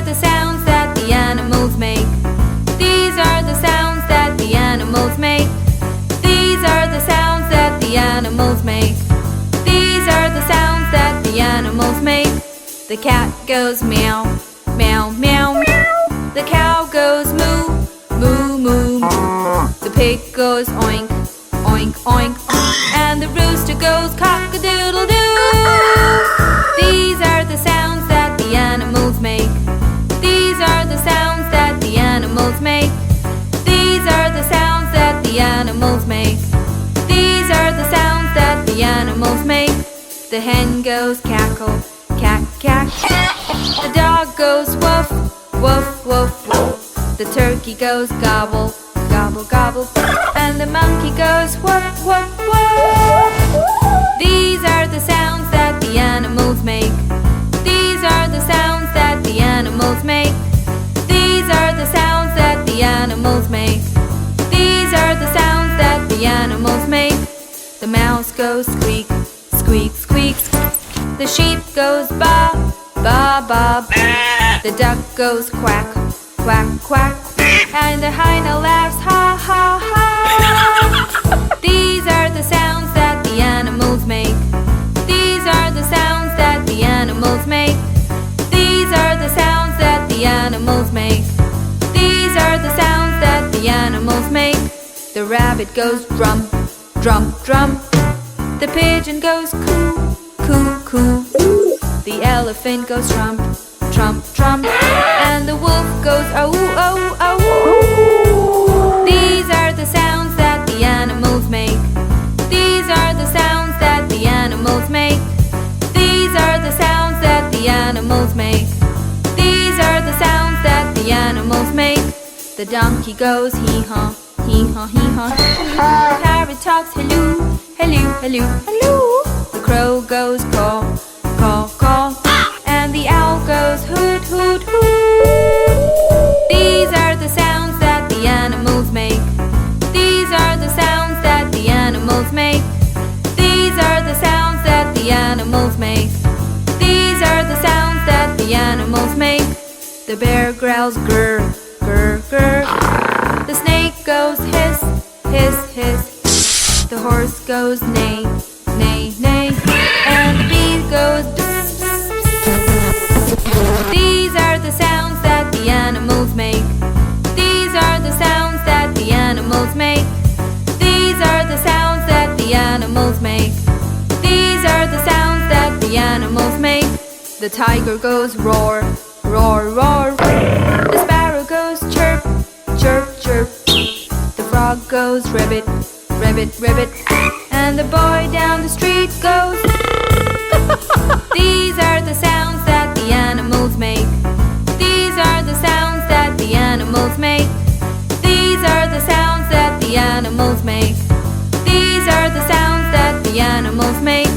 the sounds that the animals make. These are the sounds that the animals make. These are the sounds that the animals make. These are the sounds that the animals make. The cat goes meow, meow, meow, meow. The cow goes moo, moo, moo, moo. The pig goes oink, oink, oink, oink. And the rooster goes cock-a-doodle-doo. These are the sounds that the animals make. These are the sounds that the animals make. These are the sounds that the animals make. These are the sounds that the animals make. The hen goes cackle, cack, cack. The dog goes woof, woof, woof, woof. The turkey goes gobble, gobble, gobble. And the monkey goes whoop, whoop, whoop. These are the sounds that the animals make. These are the sounds that the animals make. These are the sounds that the animals make. These are the sounds that the animals make. The mouse goes squeak, squeak, squeak. The sheep goes ba, ba, ba, ba. The duck goes quack, quack, quack. And the hyena laughs ha, ha, ha. These are the sounds that the animals make. These are the sounds that the animals make. These are the sounds that the animals make. These are the sounds that the animals make. The rabbit goes drum, drum, drum. The pigeon goes coo, coo, coo. The elephant goes trump, trump, trump. And the wolf goes oh, oh, oh. These are the sounds that the animals make. These are the sounds that the animals make. These are the sounds that the animals make. These are the sounds that the animals make. The donkey goes hee-haw, hee-haw, hee-haw. The parrot talks hello, hello, hello, hello. The crow goes caw, caw, caw. And the owl goes hoot, hoot, hoot. These are the sounds that the animals make. These are the sounds that the animals make. These are the sounds that the animals make. These are the sounds that the animals make. The bear growls grr, grr, grr. The snake goes hiss, hiss, hiss. The horse goes neigh, neigh, neigh. And the bee goes bzz, bzz, bzz. These are the sounds that the animals make. These are the sounds that the animals make. These are the sounds that the animals make. These are the sounds that the animals make. The tiger goes roar, roar, roar. The sparrow goes chirp, chirp, chirp. The frog goes ribbit, ribbit, ribbit. And the boy down the street goes. These are the sounds that the animals make. These are the sounds that the animals make. These are the sounds that the animals make. These are the sounds that the animals make.